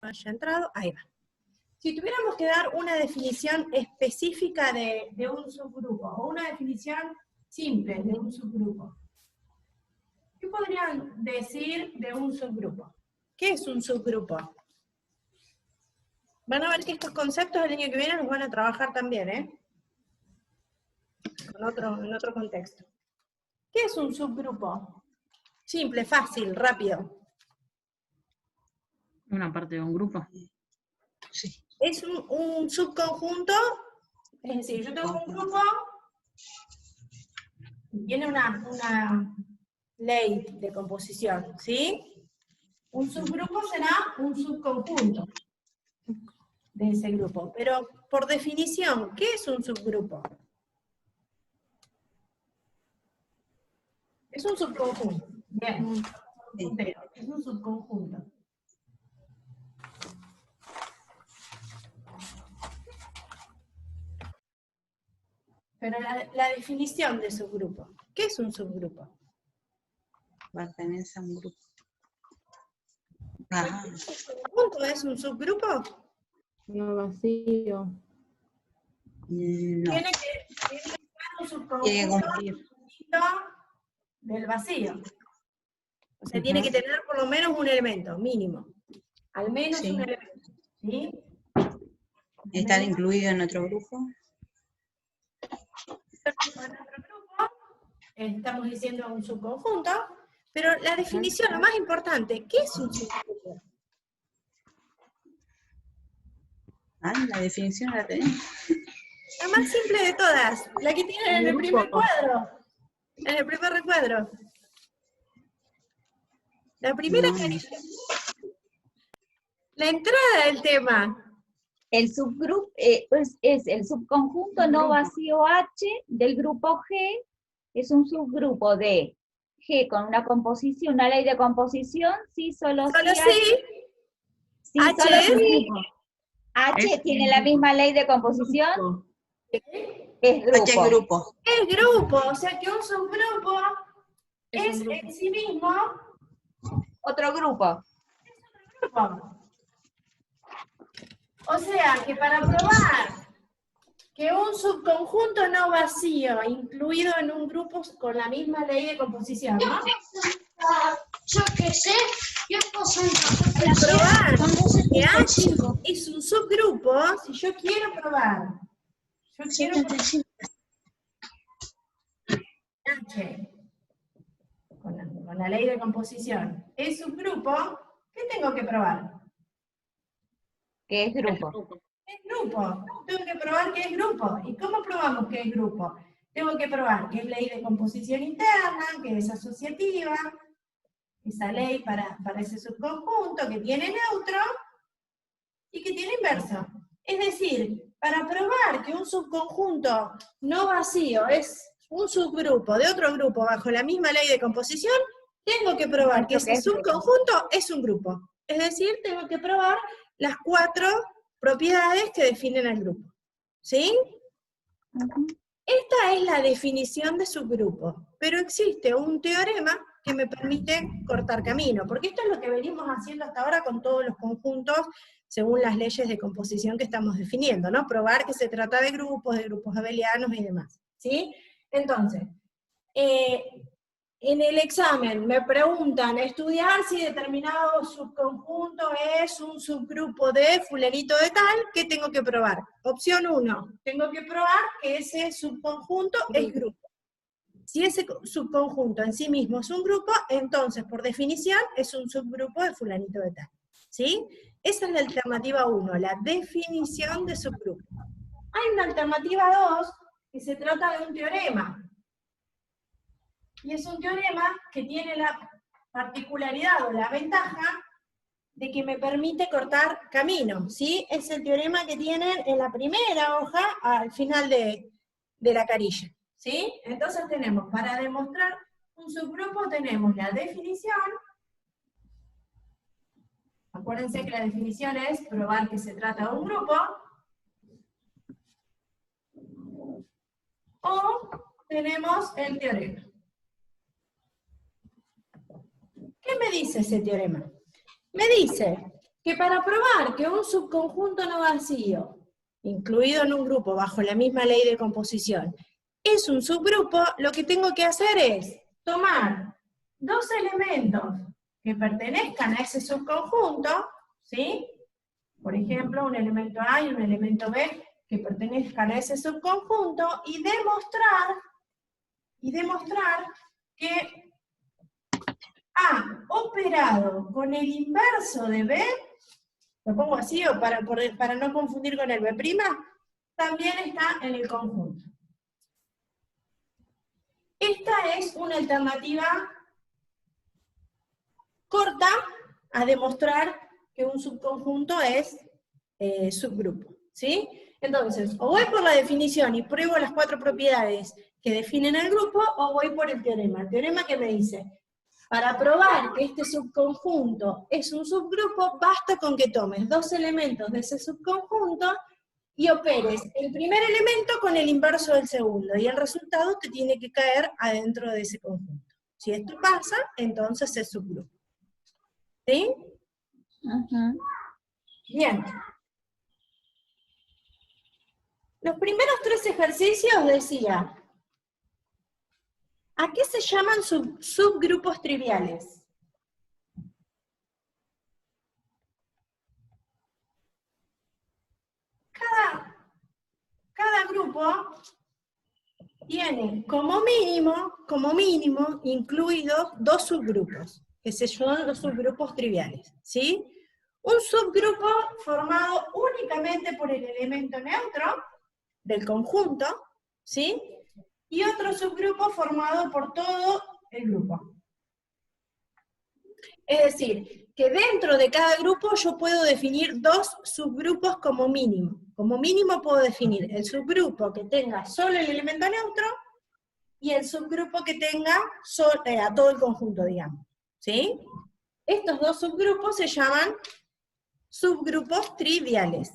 haya entrado, ahí va. Si tuviéramos que dar una definición específica de un subgrupo, o una definición simple de un subgrupo, ¿qué podrían decir de un subgrupo? ¿Qué es un subgrupo? Van a ver que estos conceptos el año que viene los van a trabajar también, ¿eh? En otro contexto. ¿Qué es un subgrupo? Simple, fácil, rápido. Una parte de un grupo. Sí. Es un subconjunto, es decir, yo tengo un grupo, tiene una ley de composición, ¿sí? Un subgrupo será un subconjunto de ese grupo, pero por definición, ¿qué es un subgrupo? Es un subconjunto, bien, es un subconjunto. Pero la definición de subgrupo, ¿qué es un subgrupo? Pertenece a un grupo. Ajá. ¿Un subconjunto es un subgrupo? No vacío. No. Tiene que ser un subconjunto Tiene que cumplir. distinto del vacío. O sea, tiene que tener por lo menos un elemento, mínimo. Al menos Sí. un elemento. ¿Sí? ¿Están incluidos en otro grupo? En otro grupo, estamos diciendo un subconjunto, pero la definición, lo más importante, ¿qué es un subgrupo? Ah, la definición la tenemos. La más simple de todas, la que tienen en el primer cuadro. En el primer recuadro. La primera carilla. La entrada del tema. El subgrupo es el subconjunto no vacío H del grupo G, es un subgrupo de G con una composición, una ley de composición, sí, solo Solo sí, sí. sí, H solo es- sí. H tiene la misma ley de composición, es grupo. H es grupo. Es grupo, o sea que un subgrupo es en sí mismo Otro grupo. grupo. O sea que para probar que un subconjunto no vacío incluido en un grupo con la misma ley de composición, ¿no? Yo qué sé, yo puedo Para probar que H es un subgrupo, si yo quiero probar, H con la ley de composición es subgrupo, ¿qué tengo que probar? Que es grupo. Es grupo. Tengo que probar que es grupo. ¿Y cómo probamos que es grupo? Tengo que probar que es ley de composición interna, que es asociativa, esa ley para ese subconjunto, que tiene neutro y que tiene inverso. Es decir, para probar que un subconjunto no vacío es un subgrupo de otro grupo bajo la misma ley de composición, tengo que probar que ese subconjunto es un grupo. Es decir, tengo que probar las 4 propiedades que definen al grupo. ¿Sí? Esta es la definición de subgrupo, pero existe un teorema que me permite cortar camino, porque esto es lo que venimos haciendo hasta ahora con todos los conjuntos según las leyes de composición que estamos definiendo, ¿no? Probar que se trata de grupos abelianos y demás, ¿sí? Entonces, en el examen me preguntan estudiar si determinado subconjunto es un subgrupo de fulanito de tal, ¿qué tengo que probar? Opción 1, tengo que probar que ese subconjunto es grupo. Si ese subconjunto en sí mismo es un grupo, entonces por definición es un subgrupo de fulanito de tal. ¿Sí? Esa es la alternativa 1, la definición de subgrupo. Hay una alternativa 2 que se trata de un teorema. Y es un teorema que tiene la particularidad o la ventaja de que me permite cortar camino, ¿sí? Es el teorema que tienen en la primera hoja al final de la carilla, ¿sí? Entonces tenemos, para demostrar un subgrupo tenemos la definición. Acuérdense que la definición es probar que se trata de un grupo. O tenemos el teorema. ¿Qué me dice ese teorema? Me dice que para probar que un subconjunto no vacío, incluido en un grupo bajo la misma ley de composición, es un subgrupo, lo que tengo que hacer es tomar dos elementos que pertenezcan a ese subconjunto, ¿sí? Por ejemplo, un elemento A y un elemento B que pertenezcan a ese subconjunto y demostrar que A operado con el inverso de B, lo pongo así o para no confundir con el B', también está en el conjunto. Esta es una alternativa corta a demostrar que un subconjunto es subgrupo, ¿sí? Entonces, o voy por la definición y pruebo las 4 propiedades que definen el grupo, o voy por el teorema. El teorema que me dice, para probar que este subconjunto es un subgrupo, basta con que tomes 2 elementos de ese subconjunto y operes el primer elemento con el inverso del segundo, y el resultado te tiene que caer adentro de ese conjunto. Si esto pasa, entonces es subgrupo. ¿Sí? Ajá. Bien. Los primeros 3 ejercicios decía, ¿a qué se llaman subgrupos triviales? Cada grupo tiene como mínimo incluidos 2 subgrupos, que se llaman los subgrupos triviales, ¿sí? Un subgrupo formado únicamente por el elemento neutro del conjunto, ¿sí? Y otro subgrupo formado por todo el grupo. Es decir, que dentro de cada grupo yo puedo definir 2 subgrupos como mínimo. Como mínimo puedo definir el subgrupo que tenga solo el elemento neutro y el subgrupo que tenga a todo el conjunto, digamos. ¿Sí? Estos 2 subgrupos se llaman subgrupos triviales.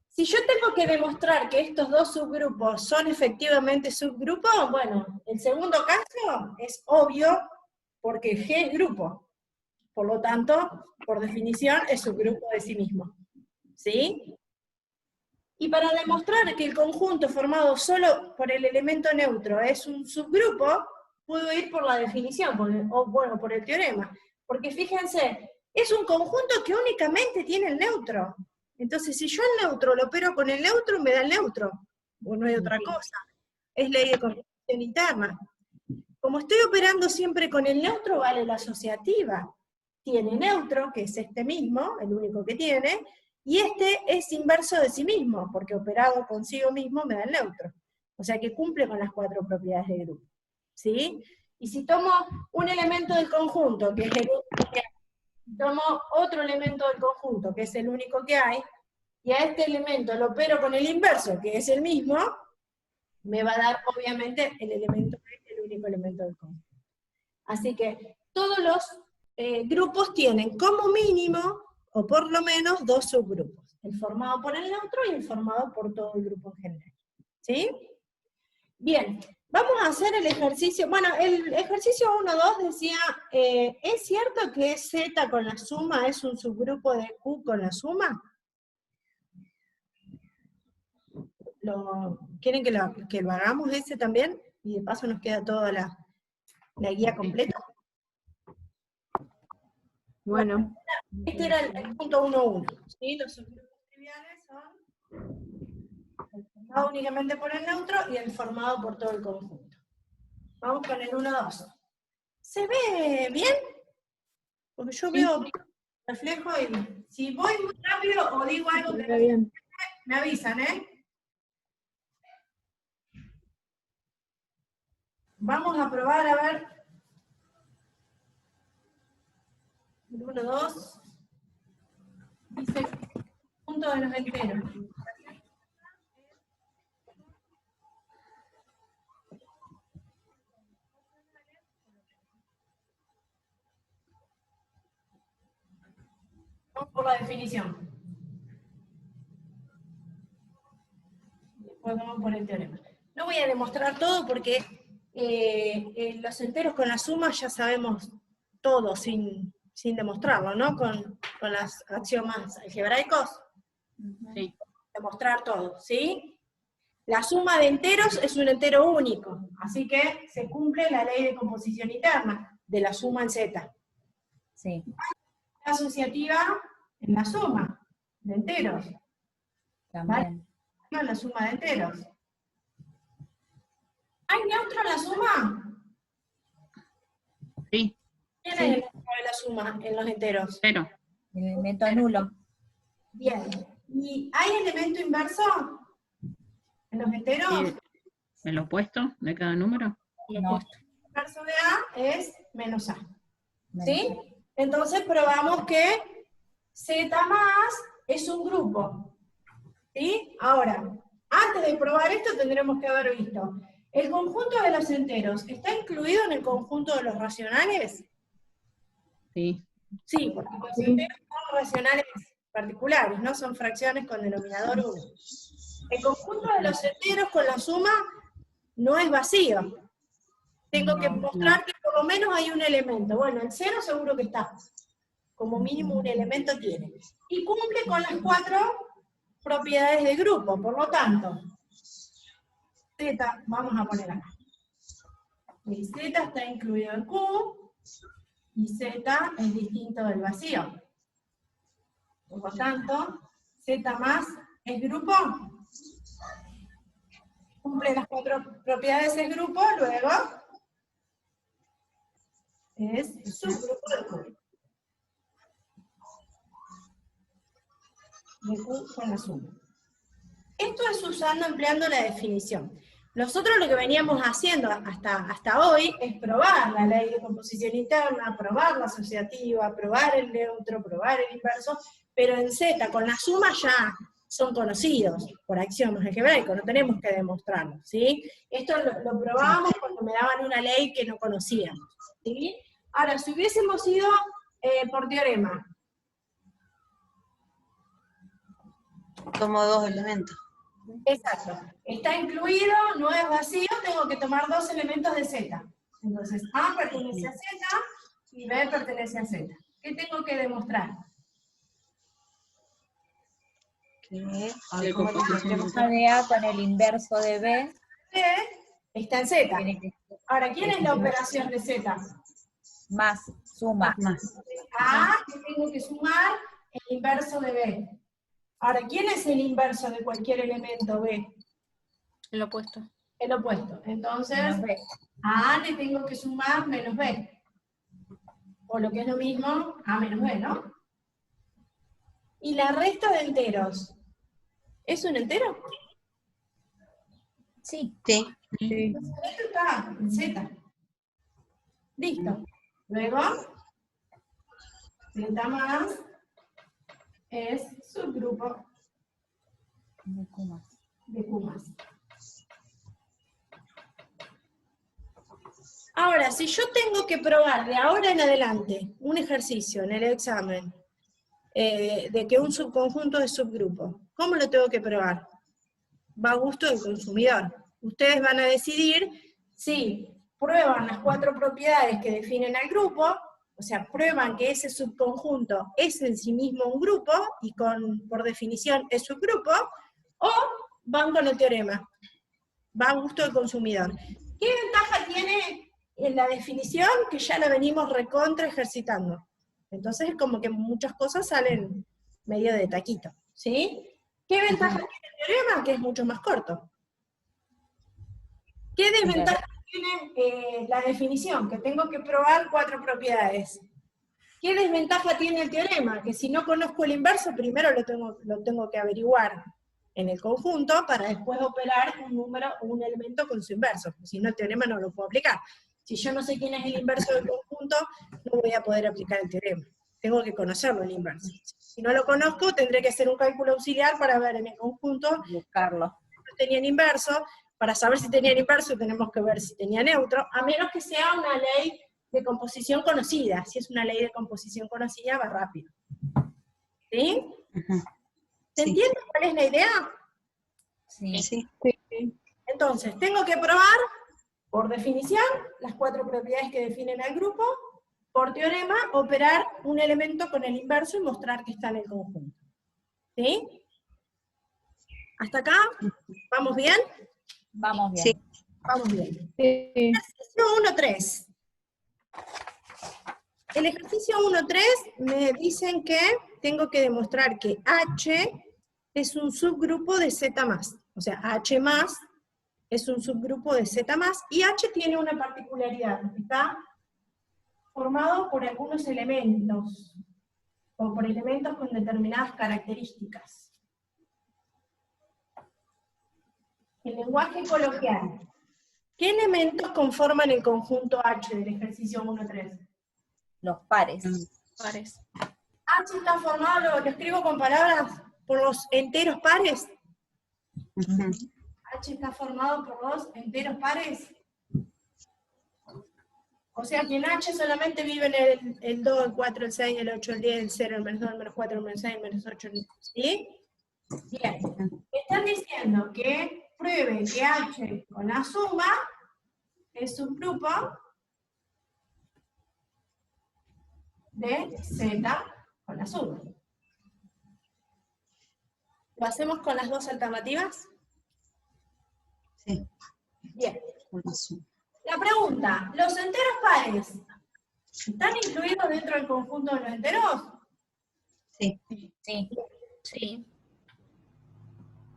Si yo tengo que demostrar que estos 2 subgrupos son efectivamente subgrupos, bueno, el segundo caso es obvio, porque G es grupo. Por lo tanto, por definición, es subgrupo de sí mismo. ¿Sí? Y para demostrar que el conjunto formado solo por el elemento neutro es un subgrupo, puedo ir por la definición, por el teorema. Porque fíjense, es un conjunto que únicamente tiene el neutro. Entonces, si yo el neutro lo opero con el neutro, me da el neutro. O no hay otra cosa. Es ley de composición interna. Como estoy operando siempre con el neutro, vale la asociativa. Tiene neutro, que es este mismo, el único que tiene, y este es inverso de sí mismo, porque operado consigo mismo me da el neutro. O sea que cumple con las 4 propiedades del grupo. ¿Sí? Y si tomo un elemento del conjunto, que es el único que hay, tomo otro elemento del conjunto, que es el único que hay, y a este elemento lo opero con el inverso, que es el mismo, me va a dar obviamente el elemento que es el único elemento del conjunto. Así que todos los grupos tienen como mínimo, o por lo menos, 2 subgrupos. El formado por el neutro y el formado por todo el grupo en general. ¿Sí? Bien, vamos a hacer el ejercicio. Bueno, el ejercicio 1.2 decía, ¿es cierto que Z con la suma es un subgrupo de Q con la suma? ¿Quieren que lo hagamos ese también? Y de paso nos queda toda la guía completa. Bueno. Este era el punto 1.1. ¿Sí? Los subgrupos triviales son el formado únicamente por el neutro y el formado por todo el conjunto. Vamos con el 1.2. ¿Se ve bien? Porque yo veo reflejo y si voy muy rápido o digo algo que no bien. me avisan, ¿eh? Vamos a probar a ver. El 1.2 dice punto de los enteros. Vamos por la definición. Después vamos por el teorema. No voy a demostrar todo porque los enteros con la suma ya sabemos todo sin sin demostrarlo, ¿no? Con las axiomas algebraicos. Sí. Demostrar todo, ¿sí? La suma de enteros es un entero único, así que se cumple la ley de composición interna, de la suma en Z. Sí. La asociativa en la suma de enteros, También. en la suma de enteros. ¿Hay neutro en la suma? Sí. ¿Quién Sí. es el neutro de la suma en los enteros? 0. El elemento nulo. Bien. ¿Y hay elemento inverso en los enteros? ¿Y el opuesto de cada número? No. El inverso de A es menos A. Menos ¿Sí? Entonces probamos que Z más es un grupo. ¿Sí? Ahora, antes de probar esto tendremos que haber visto, ¿el conjunto de los enteros está incluido en el conjunto de los racionales? Sí. Sí, porque los enteros son racionales particulares, ¿no? Son fracciones con denominador 1. El conjunto de los enteros con la suma no es vacío. Tengo que mostrar que por lo menos hay un elemento. Bueno, el 0 seguro que está. Como mínimo un elemento tiene. Y cumple con las 4 propiedades de grupo. Por lo tanto, Z, vamos a poner acá. El Z está incluido en Q, y Z es distinto del vacío. Por lo tanto, Z más es grupo. Cumple las 4 propiedades del grupo, luego es subgrupo de Q. De Q con la suma. Esto es empleando la definición. Nosotros lo que veníamos haciendo hasta hoy es probar la ley de composición interna, probar la asociativa, probar el neutro, probar el inverso, pero en Z con la suma ya son conocidos por axiomas algebraicos, no tenemos que demostrarlo, ¿sí? Esto lo probábamos cuando me daban una ley que no conocíamos, ¿sí? Ahora, si hubiésemos ido por teorema. Tomo 2 elementos. Exacto. Está incluido, no es vacío, tengo que tomar 2 elementos de Z. Entonces, A pertenece a Z y B pertenece a Z. ¿Qué tengo que demostrar? Ay, ¿cómo te expliquemos? La de A con el inverso de B. B está en Z. Tiene que ser Ahora, ¿quién es la operación de Z? más, suma. Más. A, que tengo que sumar el inverso de B. Ahora, ¿quién es el inverso de cualquier elemento B? El opuesto. El opuesto. Entonces, Menos B. a A le tengo que sumar menos B. O lo que es lo mismo, A menos B, ¿no? Y la resta de enteros, ¿es un entero? Sí. Sí. Sí. Esto está en Z. Listo. Luego, Z más es subgrupo De Q más. de Q más. Ahora, si yo tengo que probar de ahora en adelante un ejercicio en el examen de que un subconjunto es subgrupo, ¿cómo lo tengo que probar? Va a gusto del consumidor. Ustedes van a decidir si prueban las 4 propiedades que definen al grupo, o sea, prueban que ese subconjunto es en sí mismo un grupo, y por definición es subgrupo, o van con el teorema. Va a gusto del consumidor. ¿Qué ventaja tiene en la definición? Que ya la venimos recontra ejercitando. Entonces es como que muchas cosas salen medio de taquito, ¿sí? ¿Qué ventaja tiene el teorema? Que es mucho más corto. ¿Qué desventaja tiene la definición? Que tengo que probar 4 propiedades. ¿Qué desventaja tiene el teorema? Que si no conozco el inverso, primero lo tengo que averiguar en el conjunto para después operar un número o un elemento con su inverso. Si no, el teorema no lo puedo aplicar. Si yo no sé quién es el inverso del conjunto, no voy a poder aplicar el teorema. Tengo que conocerlo el inverso. Si no lo conozco, tendré que hacer un cálculo auxiliar para ver en el conjunto Buscarlo. si tenían inverso. Para saber si tenían inverso tenemos que ver si tenía neutro, a menos que sea una ley de composición conocida. Si es una ley de composición conocida, va rápido. ¿Sí? ¿Se Sí. entiende cuál es la idea? Sí. Sí. Entonces, tengo que probar, por definición, las 4 propiedades que definen al grupo. por teorema, operar un elemento con el inverso y mostrar que está en el conjunto. ¿Sí? ¿Hasta acá? ¿Vamos bien? Vamos bien. Sí. Vamos bien. Sí. Ejercicio 1.3. El ejercicio 1.3 me dicen que tengo que demostrar que H es un subgrupo de Z+. O sea, H más es un subgrupo de Z+, y H tiene una particularidad. Está formado por algunos elementos, o por elementos con determinadas características. El lenguaje coloquial. ¿Qué elementos conforman el conjunto H del ejercicio 1.3? Los pares. Pares. H está formado, lo escribo con palabras, por los enteros pares. Ujú. H está formado por los enteros pares. O sea que en H solamente viven el 2, el 4, el 6, el 8, el 10, el 0, el menos 2, el menos 4, el menos 6, el menos 8, ¿sí? Bien. Están diciendo que pruebe que H con la suma es un grupo de Z con la suma. ¿Lo hacemos con las dos alternativas? Sí. Bien. Con la suma. La pregunta, ¿los enteros pares están incluidos dentro del conjunto de los enteros? Sí. Sí. Sí.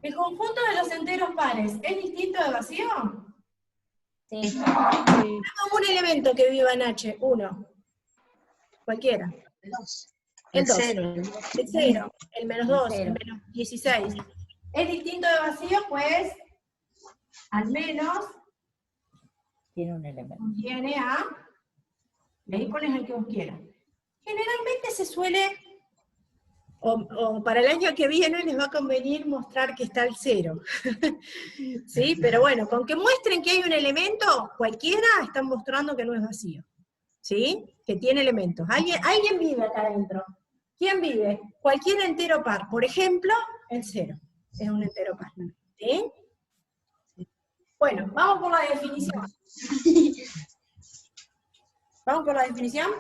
¿El conjunto de los enteros pares es distinto de vacío? Sí. Como un elemento que viva en H, uno. Cualquiera. El 2. El El 2. 0. El 0, el menos 2, el menos 16. ¿Es distinto de vacío? Pues, al menos, Tiene un elemento. viene a, y ahí pones el que vos quieras. Generalmente se suele, o para el año que viene les va a convenir mostrar que está el 0. ¿Sí? Pero bueno, con que muestren que hay un elemento, cualquiera, están mostrando que no es vacío. ¿Sí? Que tiene elementos. Alguien vive acá adentro. ¿Quién vive? Cualquier entero par. Por ejemplo, el 0. Es un entero par. ¿Sí? Bueno, vamos por la definición. ¿Vamos por la definición?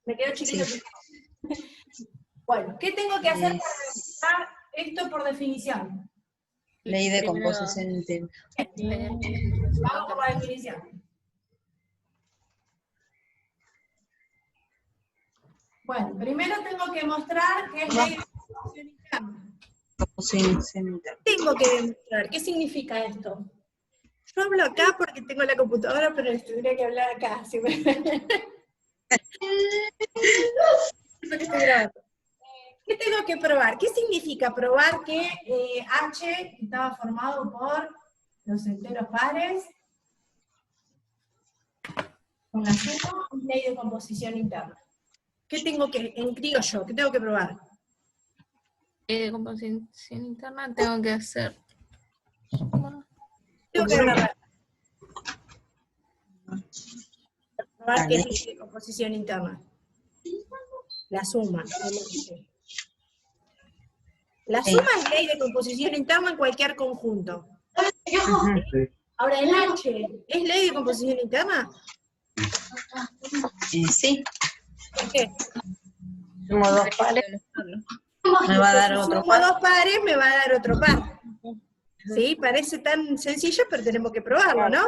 Me quedo chiquito. Sí. Bueno, ¿qué tengo que hacer para demostrar esto por definición? Ley de Primero- composición entera. Vamos por la definición. Bueno, primero tengo que mostrar que es ley de composición interna. Composición entera. Tengo que demostrar. ¿Qué significa esto? Yo hablo acá porque tengo la computadora, pero les tendría que hablar acá. ¿Sí? ¿Qué tengo que probar? ¿Qué significa probar que H estaba formado por los enteros pares con la suma y ley de composición interna? ¿Qué tengo que, en criollo, qué tengo que probar? De composición interna tengo que hacer. Tengo que agarrar. Probar que es ley de composición interna. La suma. La suma es ley de composición interna en cualquier conjunto. Ujú. Ahora, el H, ¿es ley de composición interna? Sí. ¿Por qué? Sumo 2 pares. Me va a dar Si otro sumo par. 2 pares, me va a dar otro par. ¿Sí? Parece tan sencillo, pero tenemos que probarlo, ¿no?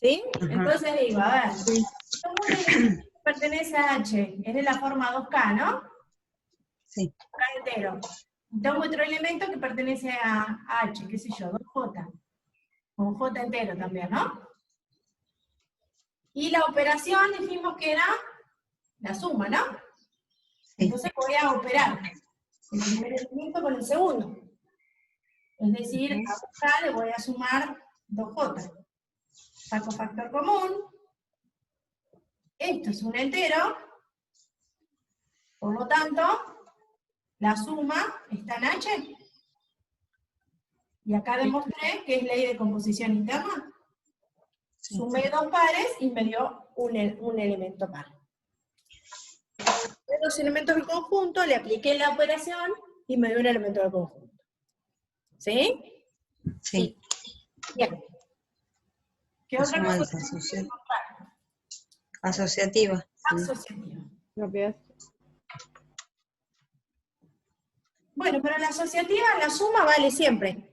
¿Sí? Ajá. Entonces digo, a ver, tomo un elemento que pertenece a H, es de la forma 2K, ¿no? Sí. K entero. Tomo otro elemento que pertenece a H, qué sé yo, 2J. Con J entero también, ¿no? Y la operación dijimos que era la suma, ¿no? Sí. Entonces voy a operar el primer elemento con el segundo. Es decir, a J le voy a sumar 2J. Saco factor común. Esto es un entero. Por lo tanto, la suma está en H. Y acá demostré que es ley de composición interna. Sumé dos pares y me dio un elemento par. De dos elementos del conjunto, le apliqué la operación y me dio un elemento del conjunto. ¿Sí? Sí. Bien. ¿Qué La otra suma cosa? asociativa. Asociativa. Propiedad. Bueno, pero la asociativa, la suma vale siempre.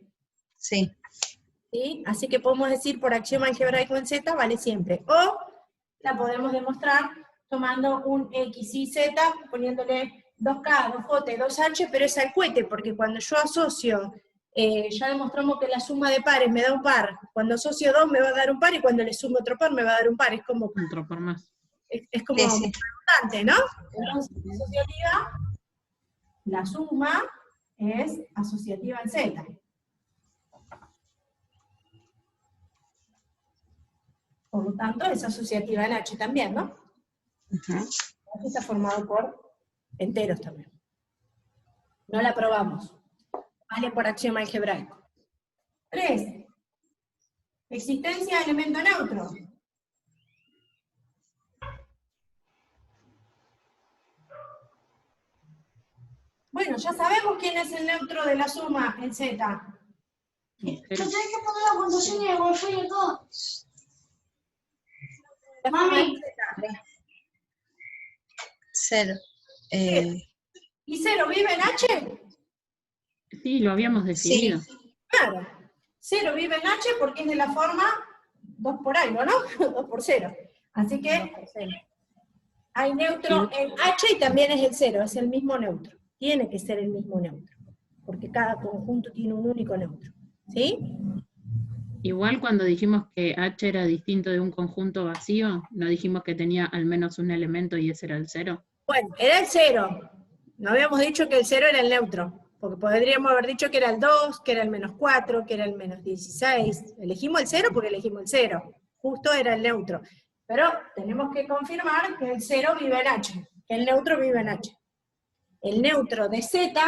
Sí. ¿Sí? Así que podemos decir por axioma algebraico en Z vale siempre. O la podemos demostrar tomando un X y Z, poniéndole 2K, 2J, 2H, pero es al cohete, porque cuando yo asocio, ya demostramos que la suma de pares me da un par, cuando asocio 2 me va a dar un par, y cuando le sumo otro par me va a dar un par, es como Otro por más. es como Sí, sí. redundante, ¿no? Entonces, la asociativa, la suma es asociativa en Z. Por lo tanto, es asociativa en H también, ¿no? H está formado por enteros también. No la probamos. Vale por axioma algebraico. 3. Existencia de elemento neutro. Bueno, ya sabemos quién es el neutro de la suma en Z. Pero tenés que poner la puntuación y el wifi y todo. La suma Mami. en Z. 0. ¿Y 0 vive en H? Sí, lo habíamos definido. Claro. 0 vive en H porque es de la forma 2 por algo, ¿no? 2 por 0. Así que hay neutro en H y también es el 0, es el mismo neutro. Tiene que ser el mismo neutro, porque cada conjunto tiene un único neutro. ¿Sí? Igual cuando dijimos que H era distinto de un conjunto vacío, no dijimos que tenía al menos un elemento y ese era el 0. Bueno, era el 0. No habíamos dicho que el 0 era el neutro, porque podríamos haber dicho que era el 2, que era el menos 4, que era el menos 16. Elegimos el 0 porque elegimos el 0. Justo era el neutro. Pero tenemos que confirmar que el 0 vive en H, que el neutro vive en H. El neutro de Z,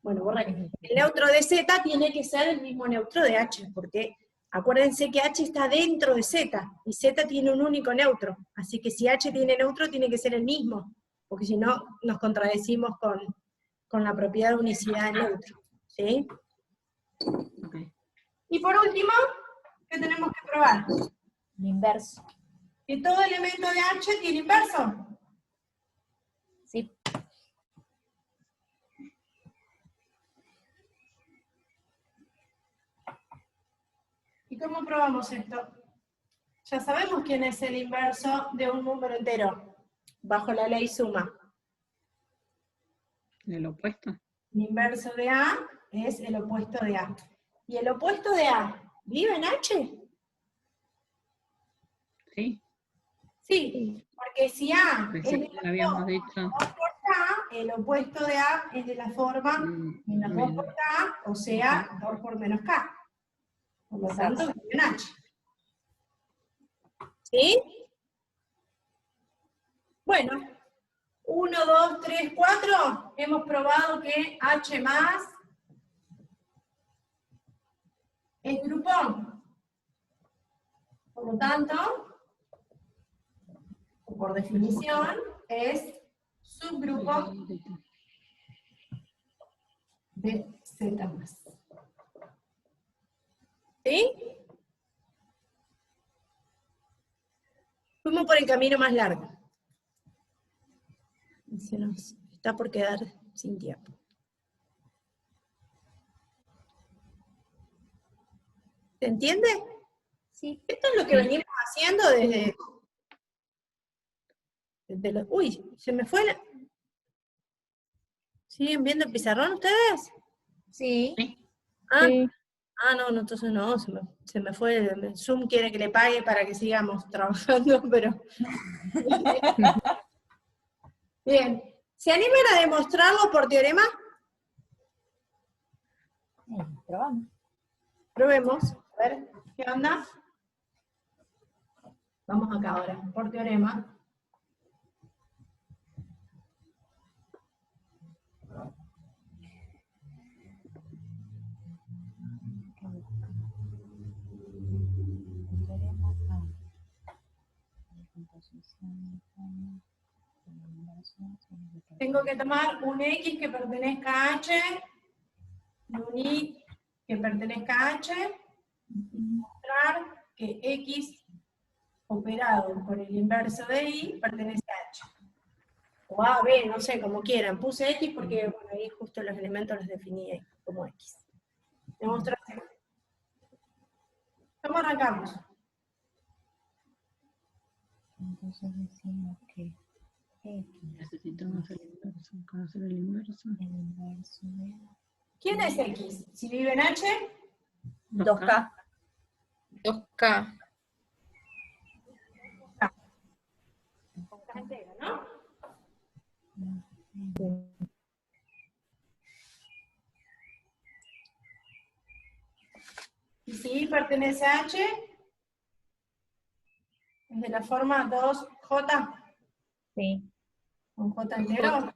bueno, borra que el neutro de Z tiene que ser el mismo neutro de H, porque acuérdense que H está dentro de Z, y Z tiene un único neutro, así que si H tiene neutro tiene que ser el mismo, porque si no nos contradecimos con la propiedad de unicidad del neutro. ¿Sí? Okay. Y por último, ¿qué tenemos que probar? El inverso. Que todo elemento de H tiene inverso. Sí. ¿Y cómo probamos esto? Ya sabemos quién es el inverso de un número entero, bajo la ley suma. ¿El opuesto? El inverso de A es el opuesto de A. ¿Y el opuesto de A vive en H? Sí, Sí, porque si A es pensé de que la lo habíamos forma dicho. 2 por K, el opuesto de A es de la forma menos 2 por K, o sea, 2 por menos K. Por lo tanto, vive en H. ¿Sí? Bueno, 1, 2, 3, 4, hemos probado que H más es grupón. Por lo tanto, por definición, es subgrupo de Z más. ¿Sí? Fuimos por el camino más largo. Y se nos está por quedar sin tiempo. ¿Se entiende? Sí. Esto es lo que venimos haciendo desde los... Uy, se me fue la... ¿Siguen viendo el pizarrón ustedes? Sí. Ah, Sí. no, entonces no, se me fue, el Zoom quiere que le pague para que sigamos trabajando, pero... Bien, ¿se animan a demostrarlo por teorema? Probamos. Probemos, a ver, ¿qué onda? Vamos acá ahora, por teorema. Tengo que tomar un X que pertenezca a H, y un Y que pertenezca a H, y mostrar que X operado por el inverso de I pertenece a H. O A, B, no sé, como quieran. Puse X porque bueno, ahí justo los elementos los definí como X. Demostración. ¿Cómo arrancamos? Entonces decimos que X, Necesitamos el inverso, conocer el inverso. el inverso de ¿Quién es X? Si vive en H, 2K. 2K. entero, ¿no? Y si I pertenece a H, es de la forma 2J, Sí. un J entero.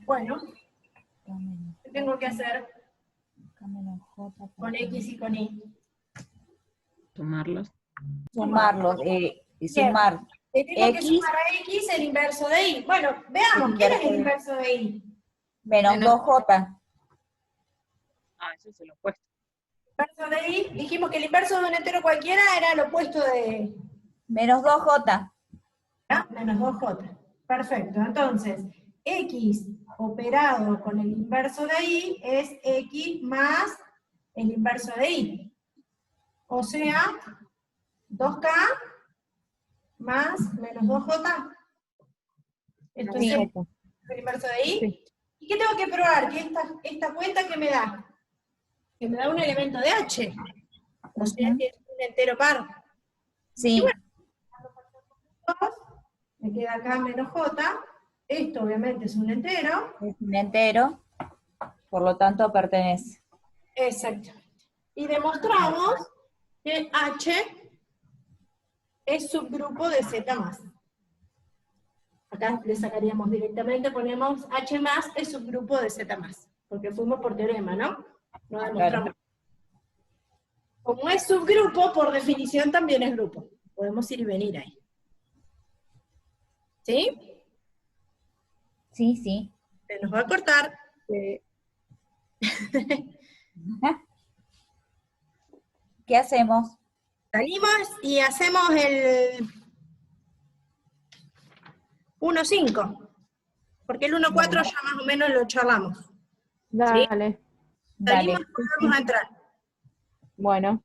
Bueno, ¿qué tengo que hacer con X y con Y? Sumarlos. Sumarlos, y sumar Le tengo que X. sumar a X el inverso de Y. Bueno, veamos, ¿quién es el inverso de Y? menos 2J. Ah, eso es el opuesto. Inverso de Y, dijimos que el inverso de un entero cualquiera era el opuesto de Menos 2J. ¿ah? Menos 2J. Perfecto, entonces, X operado con el inverso de Y es X más el inverso de Y. O sea, 2K más menos 2J. Esto Sí. es el inverso de Y. ¿Y qué tengo que probar? Que esta cuenta que me da un elemento de H. O sea que es un entero par. Sí. Y bueno, me queda acá menos J. Esto obviamente es un entero. Es un entero, por lo tanto pertenece. Exactamente. Y demostramos que H es subgrupo de Z más. Acá le sacaríamos directamente, ponemos H más es subgrupo de Z más. Porque fuimos por teorema, ¿no? No demostramos. Claro. Como es subgrupo, por definición también es grupo. Podemos ir y venir ahí. ¿Sí? Sí, sí. Se nos va a cortar. ¿Qué hacemos? Salimos y hacemos el 1.5. Porque el 1.4 ya más o menos lo charlamos. Dale. Salimos Dale. y volvemos a entrar. Bueno.